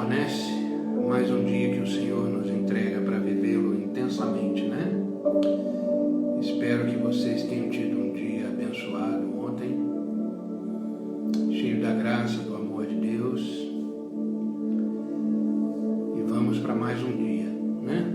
fornece mais um dia que o Senhor nos entrega para vivê-lo intensamente, né? Espero que vocês tenham tido um dia abençoado ontem, cheio da graça, do amor de Deus. E vamos para mais um dia, né?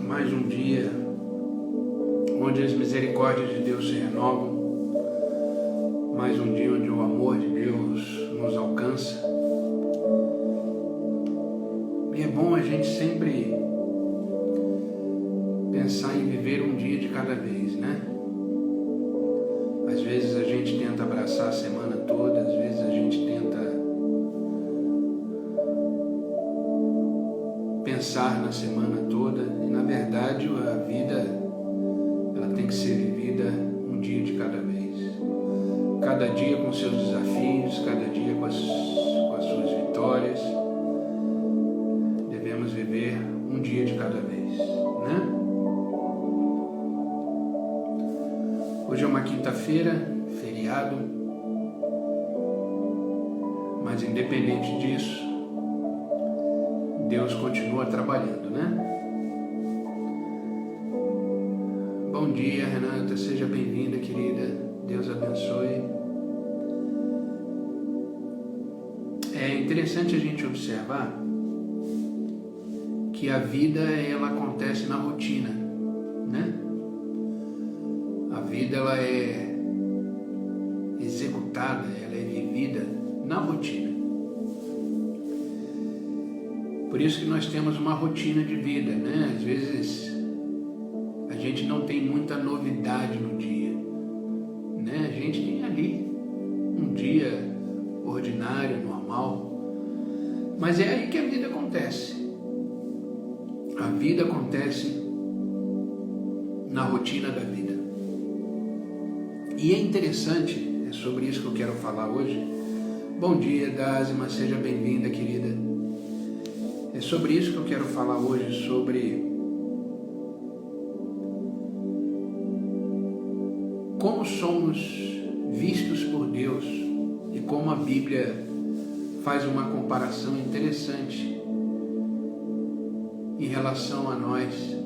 Mais um dia onde as misericórdias de Deus se renovam, mais um dia onde o amor de Deus nos alcança. E é bom a gente sempre pensar em viver um dia de cada vez, né? Às vezes a gente tenta abraçar a semana toda, às vezes a gente tenta pensar na semana toda, e na verdade a vida ela tem que ser vivida um dia de cada vez, cada dia com seus desafios, cada dia com as suas vitórias. Devemos viver um dia de cada vez, né? Hoje é uma quinta-feira, feriado, mas independente disso, Deus continua trabalhando, né? Bom dia, Renata, seja bem-vinda, querida. Deus abençoe. É interessante a gente observar que a vida, ela acontece na rotina, né? A vida, ela é executada, ela é vivida na rotina. Por isso que nós temos uma rotina de vida, né? Às vezes a gente não tem muita novidade no dia, né? A gente tem ali um dia ordinário, normal, mas é aí que a vida acontece. A vida acontece na rotina da vida. E é interessante, é sobre isso que eu quero falar hoje. Bom dia, Dázima, seja bem-vinda, querida. É sobre isso que eu quero falar hoje, sobre como somos vistos por Deus e como a Bíblia faz uma comparação interessante em relação a nós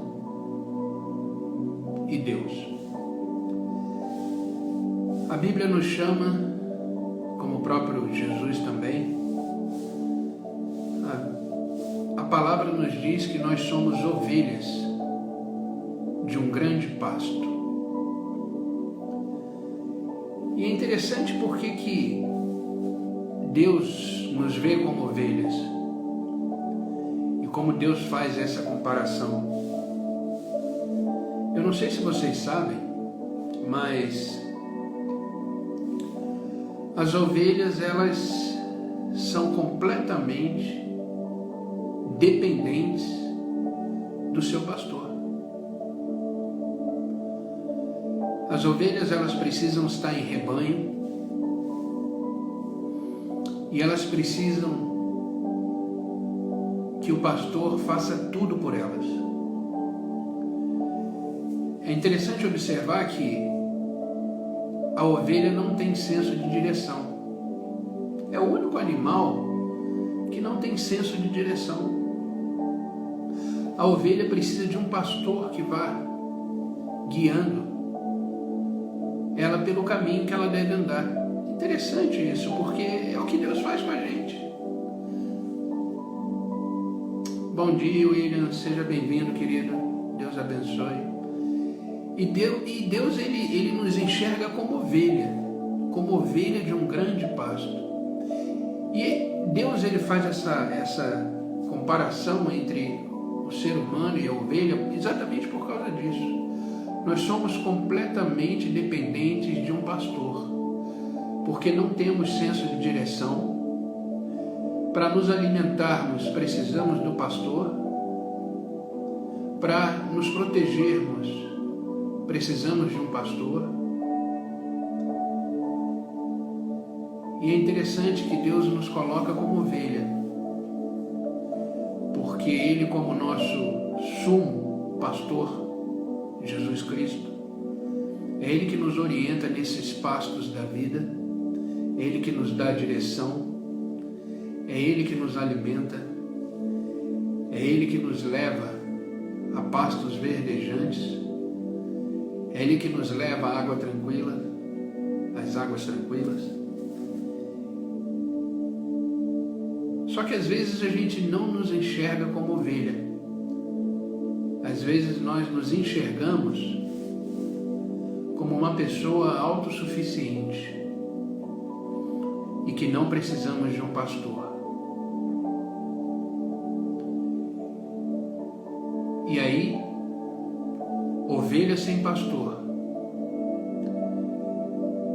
e Deus. A Bíblia nos chama, como o próprio Jesus também, a palavra nos diz que nós somos ovelhas de um grande pasto. E é interessante porque que Deus nos vê como ovelhas e como Deus faz essa comparação. Eu não sei se vocês sabem, mas as ovelhas, elas são completamente dependentes do seu pastor. As ovelhas, elas precisam estar em rebanho e elas precisam que o pastor faça tudo por elas. É interessante observar que a ovelha não tem senso de direção. É o único animal que não tem senso de direção. A ovelha precisa de um pastor que vá guiando ela pelo caminho que ela deve andar. Interessante isso, porque é o que Deus faz com a gente. Bom dia, William, seja bem-vindo, querido. Deus abençoe. E Deus ele nos enxerga como ovelha de um grande pasto. E Deus, ele faz essa comparação entre o ser humano e a ovelha exatamente por causa disso. Nós somos completamente dependentes de um pastor, porque não temos senso de direção. Para nos alimentarmos, precisamos do pastor. Para nos protegermos, precisamos de um pastor. E é interessante que Deus nos coloca como ovelha, porque Ele, como nosso sumo pastor, Jesus Cristo, é Ele que nos orienta nesses pastos da vida, é Ele que nos dá a direção, é Ele que nos alimenta, é Ele que nos leva a pastos verdejantes, é Ele que nos leva à água tranquila, às águas tranquilas. Só que às vezes a gente não nos enxerga como ovelha. Às vezes nós nos enxergamos como uma pessoa autossuficiente e que não precisamos de um pastor. E aí, ovelha sem pastor,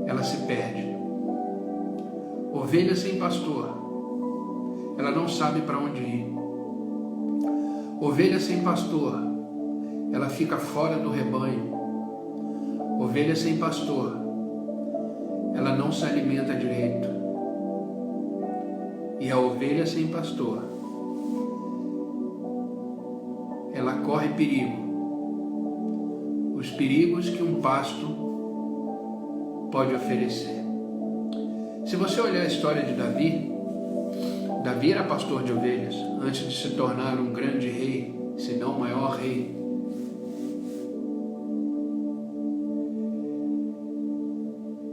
ela se perde. Ovelha sem pastor, ela não sabe para onde ir. Ovelha sem pastor, ela fica fora do rebanho. Ovelha sem pastor, ela não se alimenta direito. E a ovelha sem pastor, ela corre perigo. Os perigos que um pasto pode oferecer. Se você olhar a história de Davi, Davi era pastor de ovelhas antes de se tornar um grande rei, se não o maior rei.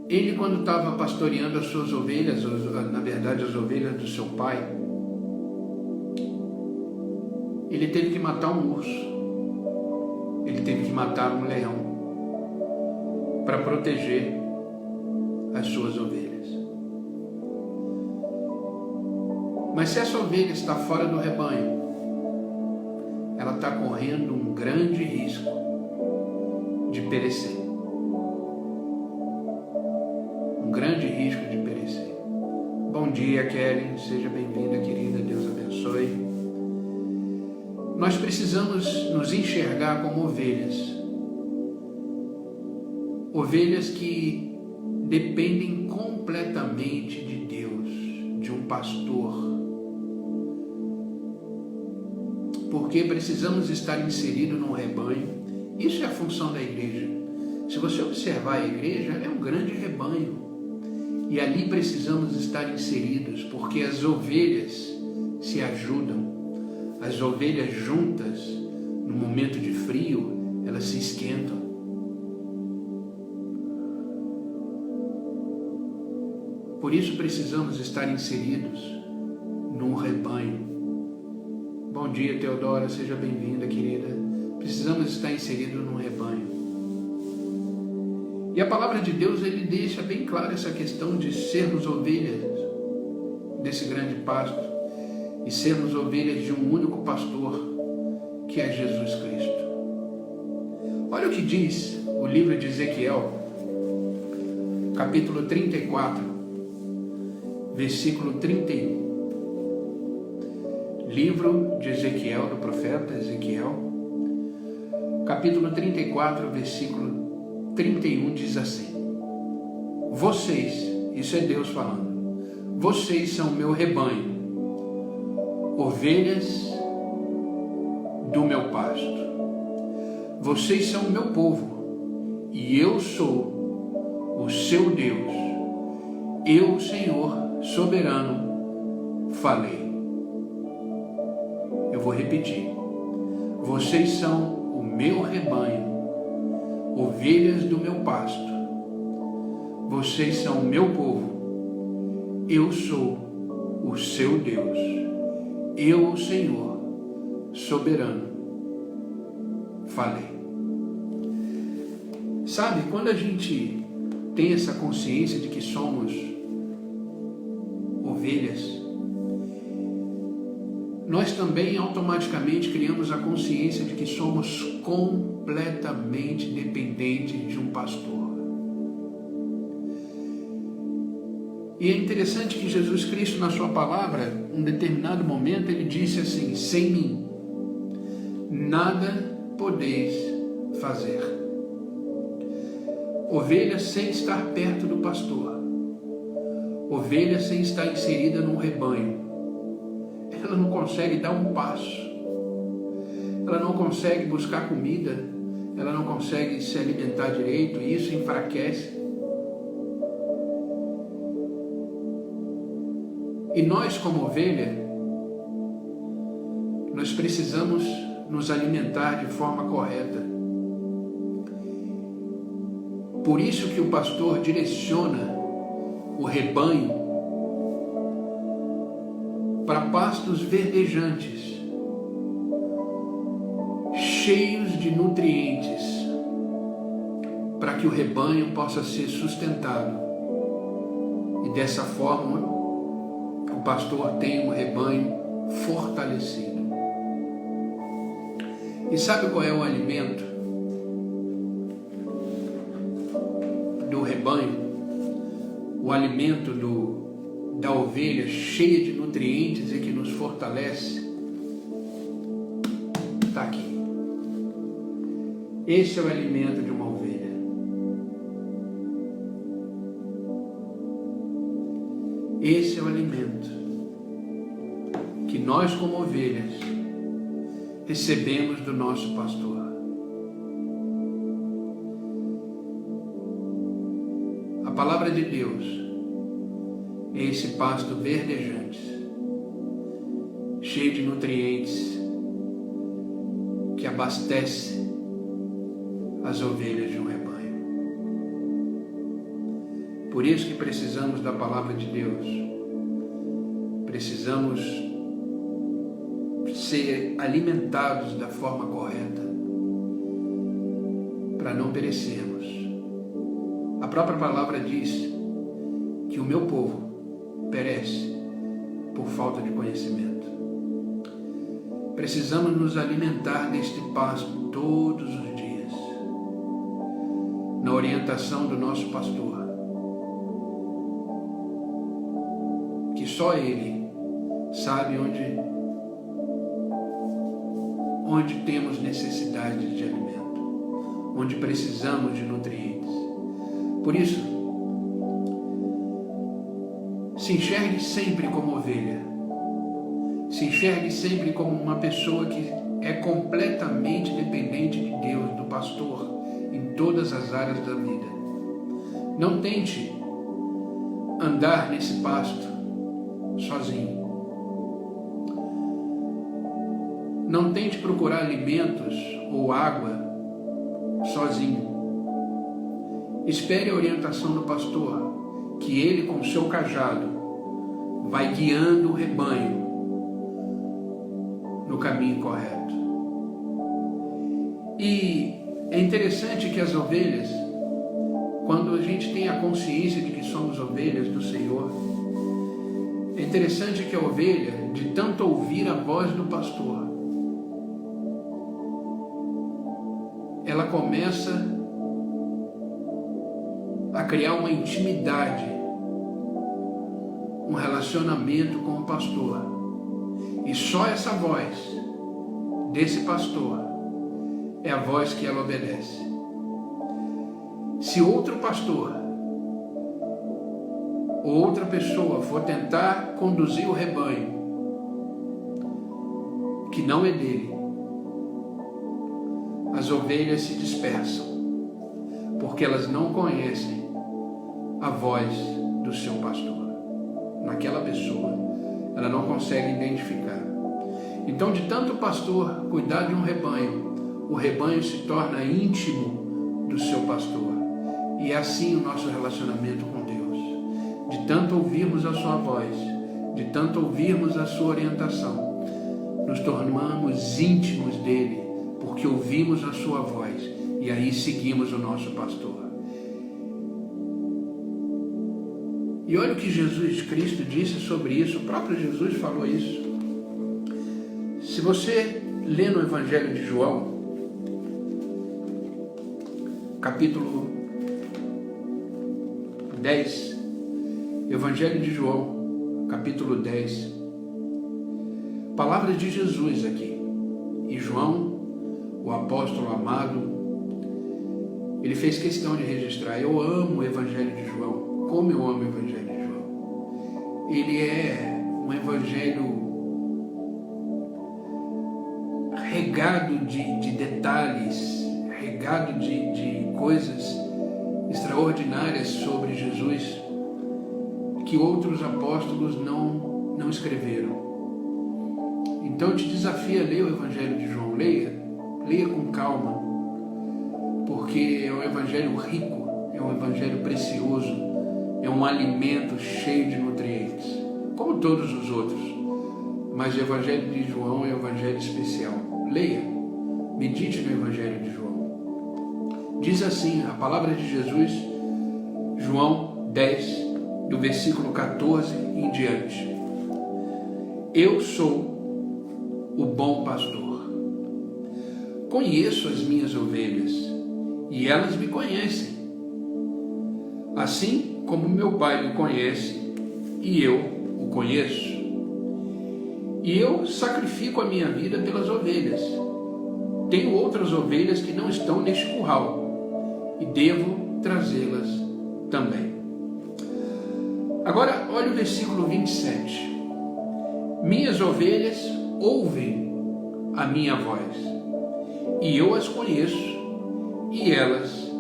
Ele, quando estava pastoreando as suas ovelhas, na verdade as ovelhas do seu pai, ele teve que matar um urso, ele teve que matar um leão para proteger as suas ovelhas. Mas se essa ovelha está fora do rebanho, ela está correndo um grande risco de perecer. Um grande risco de perecer. Bom dia, Kelly. Seja bem-vinda, querida. Deus abençoe. Nós precisamos nos enxergar como ovelhas. Ovelhas que dependem completamente de Deus, de um pastor. Porque precisamos estar inseridos num rebanho. Isso é a função da igreja. Se você observar a igreja, ela é um grande rebanho. E ali precisamos estar inseridos, porque as ovelhas se ajudam. As ovelhas juntas, no momento de frio, elas se esquentam. Por isso precisamos estar inseridos num rebanho. Bom dia, Teodora, seja bem-vinda, querida. Precisamos estar inseridos num rebanho. E a palavra de Deus, ele deixa bem clara essa questão de sermos ovelhas desse grande pasto e sermos ovelhas de um único pastor, que é Jesus Cristo. Olha o que diz o livro de Ezequiel, capítulo 34, versículo 31. Livro de Ezequiel, do profeta Ezequiel, capítulo 34, versículo 31, diz assim: Vocês, isso é Deus falando, vocês são meu rebanho, ovelhas do meu pasto. Vocês são o meu povo, e eu sou o seu Deus. Eu, Senhor soberano, falei. Eu vou repetir. Vocês são o meu rebanho, ovelhas do meu pasto. Vocês são o meu povo. Eu sou o seu Deus. Eu, o Senhor soberano, falei. Sabe, quando a gente tem essa consciência de que somos ovelhas, nós também automaticamente criamos a consciência de que somos completamente dependentes de um pastor. E é interessante que Jesus Cristo, na sua palavra, em um determinado momento, ele disse assim: sem mim, nada podeis fazer. Ovelha sem estar perto do pastor. Ovelha, sem estar inserida num rebanho, ela não consegue dar um passo, ela não consegue buscar comida, ela não consegue se alimentar direito, e isso enfraquece. E nós, como ovelha, nós precisamos nos alimentar de forma correta. Por isso que o pastor direciona o rebanho para pastos verdejantes, cheios de nutrientes, para que o rebanho possa ser sustentado. E dessa forma, o pastor tem um rebanho fortalecido. E sabe qual é o alimento do rebanho? O alimento da ovelha cheia de nutrientes e que nos fortalece está aqui. Esse é o alimento de uma ovelha. Esse é o alimento que nós, como ovelhas, recebemos do nosso pastor. A palavra de Deus é esse pasto verdejante, cheio de nutrientes, que abastece as ovelhas de um rebanho. Por isso que precisamos da palavra de Deus. Precisamos ser alimentados da forma correta para não perecermos. A própria palavra diz que o meu povo perece por falta de conhecimento. Precisamos nos alimentar deste pasto todos os dias, na orientação do nosso pastor, que só ele sabe onde temos necessidade de alimento, onde precisamos de nutrientes. Por isso, se enxergue sempre como ovelha, se enxergue sempre como uma pessoa que é completamente dependente de Deus, do pastor, em todas as áreas da vida. Não tente andar nesse pasto sozinho. Não tente procurar alimentos ou água sozinho. Espere a orientação do pastor, que ele, com o seu cajado, vai guiando o rebanho no caminho correto. E é interessante que as ovelhas, quando a gente tem a consciência de que somos ovelhas do Senhor, é interessante que a ovelha, de tanto ouvir a voz do pastor, ela começa a criar uma intimidade, um relacionamento com o pastor. E só essa voz desse pastor é a voz que ela obedece. Se outro pastor ou outra pessoa for tentar conduzir o rebanho que não é dele, as ovelhas se dispersam, porque elas não conhecem a voz do seu pastor. Naquela pessoa, ela não consegue identificar. Então, de tanto o pastor cuidar de um rebanho, o rebanho se torna íntimo do seu pastor. E é assim o nosso relacionamento com Deus. De tanto ouvirmos a sua voz, de tanto ouvirmos a sua orientação, nos tornamos íntimos dele, porque ouvimos a sua voz e aí seguimos o nosso pastor. E olha o que Jesus Cristo disse sobre isso, o próprio Jesus falou isso. Se você lê no Evangelho de João, capítulo 10, Evangelho de João, capítulo 10, palavras de Jesus aqui. E João, o apóstolo amado, ele fez questão de registrar: eu amo o Evangelho de João. Como eu amo o Evangelho de João. ele é um evangelho regado de detalhes, regado de coisas extraordinárias sobre Jesus que outros apóstolos não escreveram. Então eu te desafio a ler o Evangelho de João. Leia com calma, porque é um evangelho rico, é um evangelho precioso, é um alimento cheio de nutrientes, como todos os outros, mas o Evangelho de João é um evangelho especial. Leia, medite no Evangelho de João. Diz assim a palavra de Jesus, João 10, do versículo 14 em diante: Eu sou o bom pastor. Conheço as minhas ovelhas e elas me conhecem, assim como meu Pai me conhece e eu o conheço. E eu sacrifico a minha vida pelas ovelhas. Tenho outras ovelhas que não estão neste curral e devo trazê-las também. Agora, olha o versículo 27. Minhas ovelhas ouvem a minha voz, e eu as conheço, e elas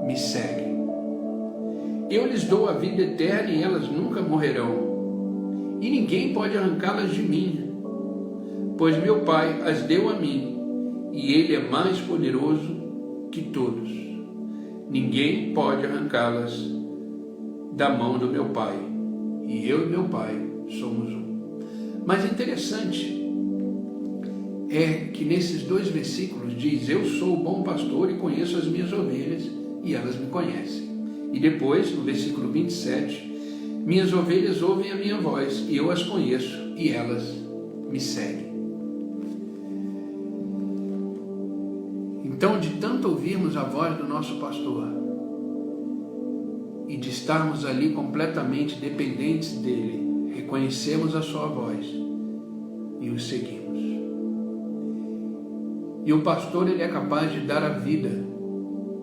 me seguem. Eu lhes dou a vida eterna, e elas nunca morrerão, e ninguém pode arrancá-las de mim, pois meu Pai as deu a mim, e Ele é mais poderoso que todos. Ninguém pode arrancá-las da mão do meu Pai, e eu e meu Pai somos um. Mas interessante é que nesses dois versículos diz: eu sou o bom pastor e conheço as minhas ovelhas e elas me conhecem. E depois, no versículo 27, minhas ovelhas ouvem a minha voz e eu as conheço e elas me seguem. Então, de tanto ouvirmos a voz do nosso pastor e de estarmos ali completamente dependentes dele, reconhecemos a sua voz e o seguimos. E o pastor, ele é capaz de dar a vida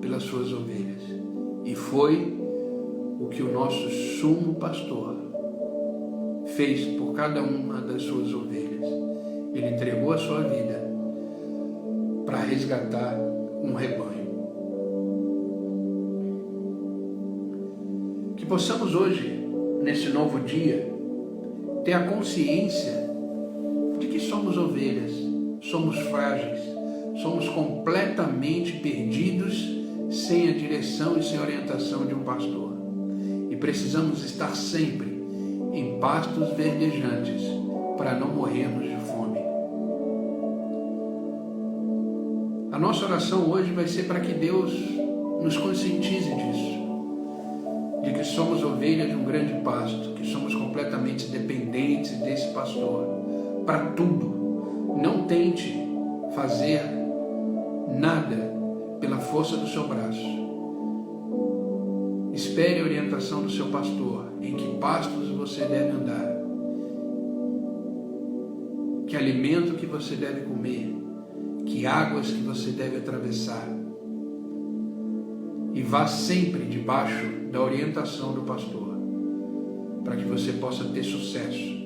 pelas suas ovelhas. E foi o que o nosso sumo pastor fez por cada uma das suas ovelhas. Ele entregou a sua vida para resgatar um rebanho. Que possamos hoje, nesse novo dia, ter a consciência de que somos ovelhas, somos frágeis, somos completamente perdidos, sem a direção e sem a orientação de um pastor. E precisamos estar sempre em pastos verdejantes para não morrermos de fome. A nossa oração hoje vai ser para que Deus nos conscientize disso, de que somos ovelhas de um grande pasto, que somos completamente dependentes desse pastor para tudo. Não tente fazer nada pela força do seu braço. Espere a orientação do seu pastor, em que pastos você deve andar, que alimento que você deve comer, que águas que você deve atravessar. E vá sempre debaixo da orientação do pastor, para que você possa ter sucesso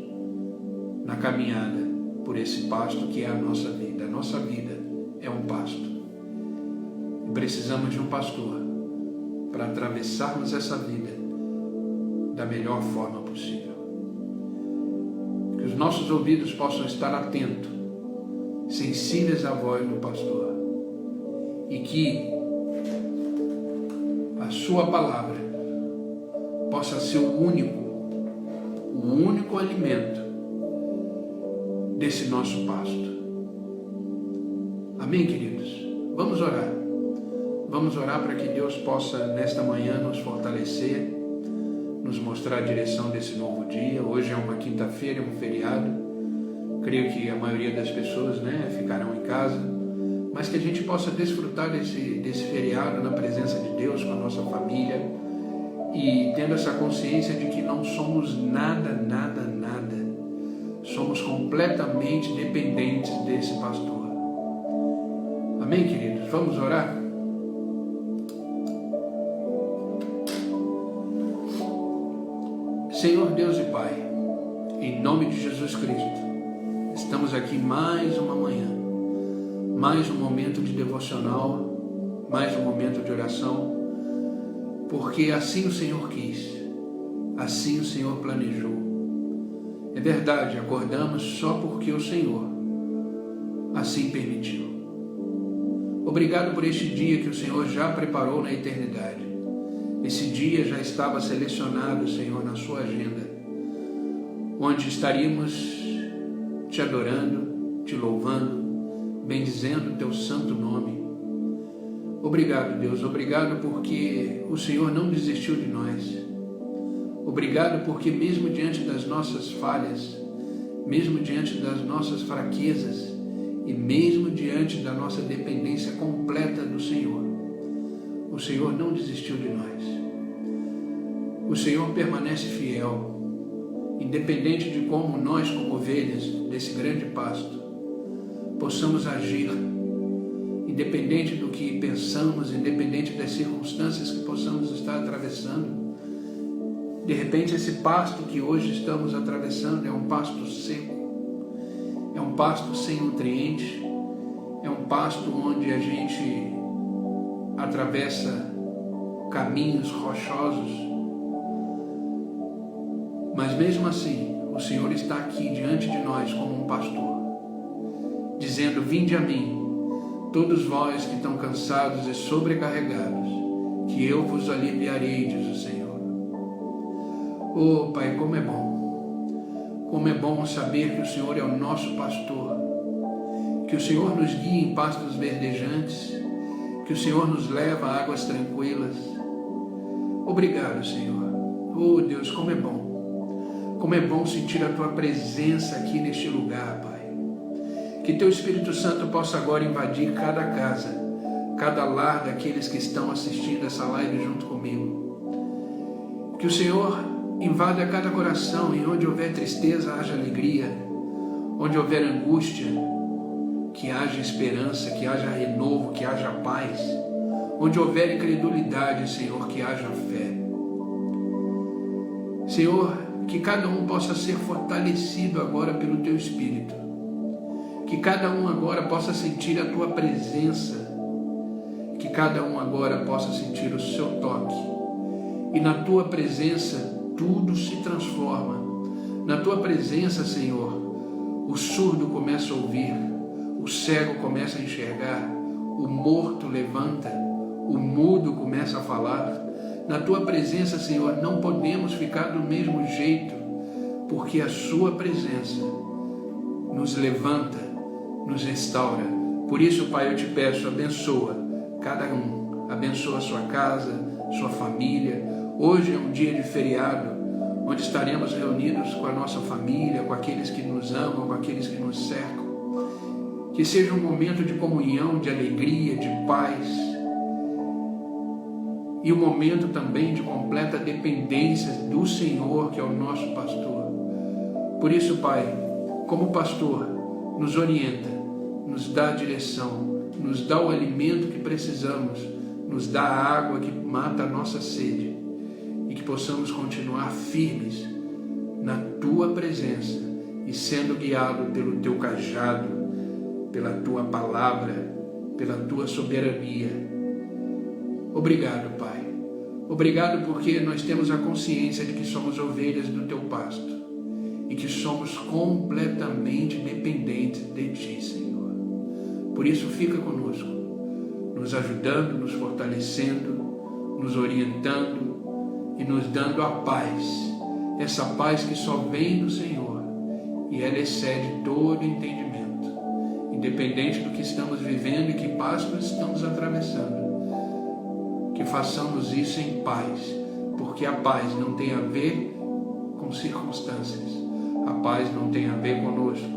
na caminhada por esse pasto que é a nossa vida. A nossa vida é um pasto. E precisamos de um pastor para atravessarmos essa vida da melhor forma possível. Que os nossos ouvidos possam estar atentos, sensíveis à voz do pastor, e que a sua palavra possa ser o único alimento desse nosso pasto. Amém, queridos? Vamos orar. Vamos orar para que Deus possa, nesta manhã, nos fortalecer, nos mostrar a direção desse novo dia. Hoje é uma quinta-feira, é um feriado. Creio que a maioria das pessoas, ficarão em casa, mas que a gente possa desfrutar desse feriado na presença de Deus, com a nossa família, e tendo essa consciência de que não somos nada. Somos completamente dependentes desse pastor. Amém, queridos? Vamos orar? Senhor Deus e Pai, em nome de Jesus Cristo, estamos aqui mais uma manhã, mais um momento de devocional, mais um momento de oração, porque assim o Senhor quis, assim o Senhor planejou. É verdade, acordamos só porque o Senhor assim permitiu. Obrigado por este dia que o Senhor já preparou na eternidade. Esse dia já estava selecionado, Senhor, na sua agenda, onde estaríamos te adorando, te louvando, bendizendo o teu santo nome. Obrigado, Deus, obrigado porque o Senhor não desistiu de nós. Obrigado porque mesmo diante das nossas falhas, mesmo diante das nossas fraquezas e mesmo diante da nossa dependência completa do Senhor, o Senhor não desistiu de nós. O Senhor permanece fiel, independente de como nós, como ovelhas desse grande pasto, possamos agir, independente do que pensamos, independente das circunstâncias que possamos estar atravessando. De repente, esse pasto que hoje estamos atravessando é um pasto seco, é um pasto sem nutrientes, é um pasto onde a gente atravessa caminhos rochosos, mas mesmo assim, o Senhor está aqui diante de nós como um pastor, dizendo: vinde a mim, todos vós que estão cansados e sobrecarregados, que eu vos aliviarei, diz o Senhor. Oh, Pai, como é bom saber que o Senhor é o nosso pastor, que o Senhor nos guia em pastos verdejantes, que o Senhor nos leva a águas tranquilas. Obrigado, Senhor. Oh, Deus, como é bom sentir a Tua presença aqui neste lugar, Pai. Que Teu Espírito Santo possa agora invadir cada casa, cada lar daqueles que estão assistindo essa live junto comigo. Que o Senhor invada cada coração, e onde houver tristeza, haja alegria, onde houver angústia, que haja esperança, que haja renovo, que haja paz, onde houver incredulidade, Senhor, que haja fé. Senhor, que cada um possa ser fortalecido agora pelo Teu Espírito, que cada um agora possa sentir a Tua presença, que cada um agora possa sentir o Seu toque, e na Tua presença tudo se transforma. Na Tua presença, Senhor, o surdo começa a ouvir, o cego começa a enxergar, o morto levanta, o mudo começa a falar. Na Tua presença, Senhor, não podemos ficar do mesmo jeito, porque a Sua presença nos levanta, nos restaura. Por isso, Pai, eu te peço, abençoa cada um, abençoa a sua casa, sua família. Hoje é um dia de feriado, onde estaremos reunidos com a nossa família, com aqueles que nos amam, com aqueles que nos cercam. Que seja um momento de comunhão, de alegria, de paz, e um momento também de completa dependência do Senhor, que é o nosso pastor. Por isso, Pai, como pastor, nos orienta, nos dá a direção, nos dá o alimento que precisamos, nos dá a água que mata a nossa sede, e que possamos continuar firmes na Tua presença e sendo guiados pelo Teu cajado, pela Tua palavra, pela Tua soberania. Obrigado, Pai. Obrigado porque nós temos a consciência de que somos ovelhas do Teu pasto e que somos completamente dependentes de Ti, Senhor. Por isso, fica conosco, nos ajudando, nos fortalecendo, nos orientando e nos dando a paz, essa paz que só vem do Senhor, e ela excede todo entendimento, independente do que estamos vivendo e que passos estamos atravessando, que façamos isso em paz, porque a paz não tem a ver com circunstâncias, a paz não tem a ver conosco,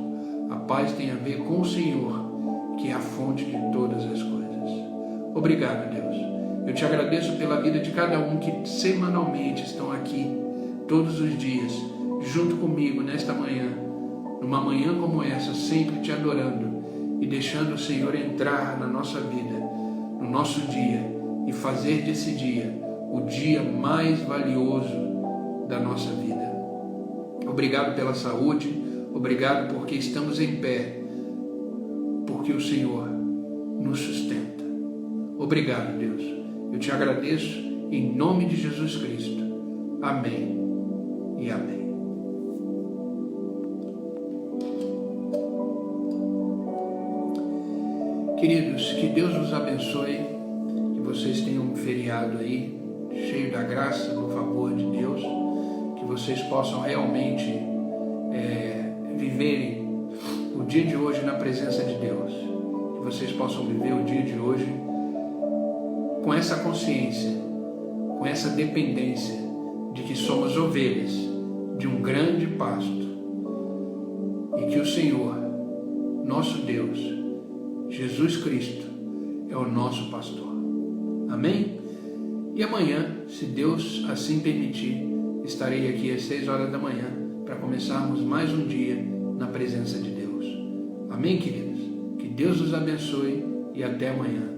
a paz tem a ver com o Senhor, que é a fonte de todas as coisas. Obrigado, Deus. Eu te agradeço pela vida de cada um que semanalmente estão aqui, todos os dias, junto comigo nesta manhã, numa manhã como essa, sempre te adorando e deixando o Senhor entrar na nossa vida, no nosso dia, e fazer desse dia o dia mais valioso da nossa vida. Obrigado pela saúde, obrigado porque estamos em pé, porque o Senhor nos sustenta. Obrigado, Deus. Eu te agradeço em nome de Jesus Cristo. Amém e amém. Queridos, que Deus os abençoe, que vocês tenham um feriado aí, cheio da graça, do favor de Deus, que vocês possam realmente viverem o dia de hoje na presença de Deus, que vocês possam viver o dia de hoje com essa consciência, com essa dependência de que somos ovelhas de um grande pasto e que o Senhor, nosso Deus, Jesus Cristo, é o nosso pastor. Amém? E amanhã, se Deus assim permitir, estarei aqui às 6 horas da manhã para começarmos mais um dia na presença de Deus. Amém, queridos? Que Deus os abençoe e até amanhã.